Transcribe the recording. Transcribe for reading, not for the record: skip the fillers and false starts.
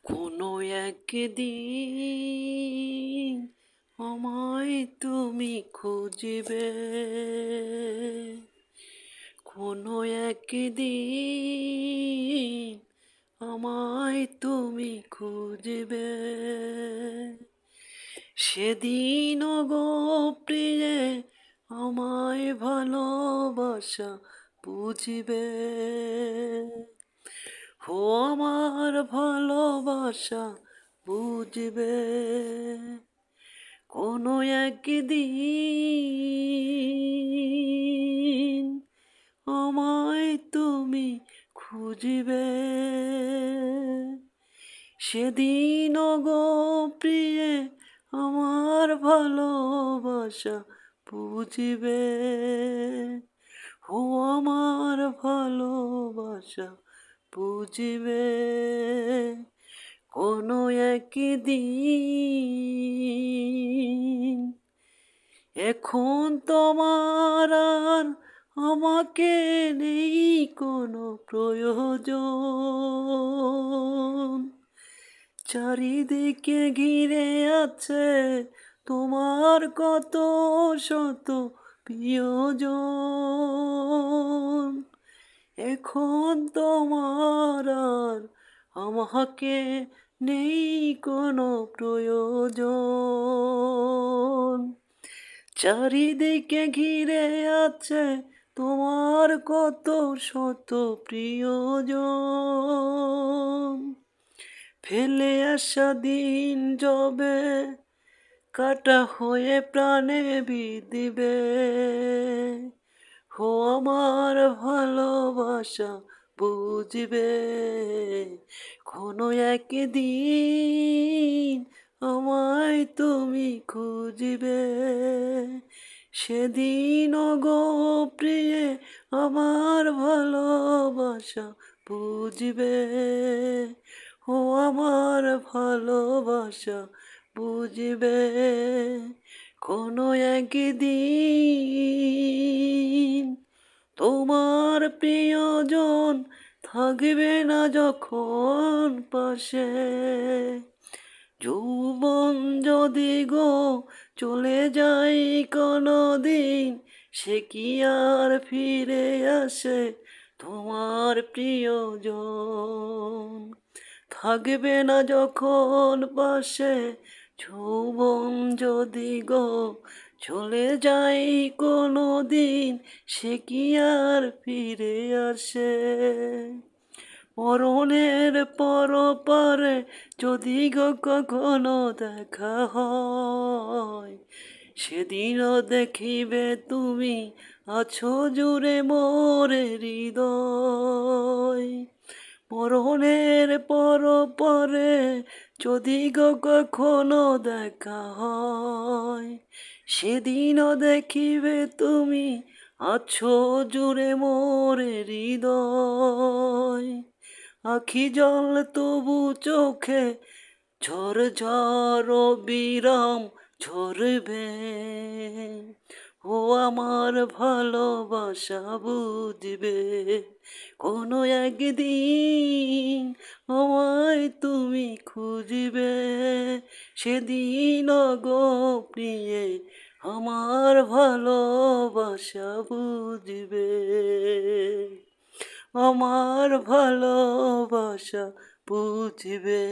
কোনো একদিন আমায় তুমি খুঁজবে, কোনো একদিন আমায় তুমি খুঁজবে। সেদিন গো প্রিয়ে আমায় ভালোবাসা বুঝবে। ও আমার ভালোবাসা বুঝবে, কোনো একদিন আমায় তুমি খুঁজবে। সেদিন গো প্রিয়ে আমার ভালোবাসা বুঝবে। ও আমার ভালোবাসা বুঝবে, কোনো একদিন। এখন তোমার আর আমাকে নেই কোনো প্রয়োজন, চারিদিকে ঘিরে আছে তোমার কত শত প্রিয়জন। এখন তোমার আর আমাকে নেই কোনো প্রয়োজন, চারিদিকে ঘিরে আছে তোমার কত শত প্রিয়জন। ফেলে আসা দিন যবে কাটা হয়ে প্রাণে বিঁধিবে। ও আমার ভালোবাসা বুঝবে, কোনো একদিন আমায় তুমি খুঁজবে। সেদিন গো প্রিয়ে আমার ভালোবাসা বুঝবে। ও আমার ভালোবাসা বুঝবে, কোনো একদিন। তোমার প্রিয়জন থাকবে না যখন পাশে, যৌবন যদি গো চলে যাই কোনো দিন, সে কি আর ফিরে আসে তোমার প্রিয়জন। থাকবে না যখন পাশে, যৌবন যদি গো চলে যাই কোনো দিন, সে কি আর ফিরে আসে। মরণের পরপারে যদি গো কখনো দেখা হয়, সেদিনও দেখিবে তুমি আছো জুড়ে মোরে হৃদয়। মরণের পরপারে যদি গো কখনো দেখা হয়, সেদিনও দেখিবে তুমি আছো জুড়ে মোরে হৃদয়। আখি জল তবু চোখে ঝর ঝর বিরাম ঝরবে। ও আমার ভালোবাসা বুঝবে, কোনো একদিন আমায় তুমি খুঁজবে। সেদিন গো প্রিয়ে আমার ভালোবাসা বুঝবে, আমার ভালোবাসা বুঝবে।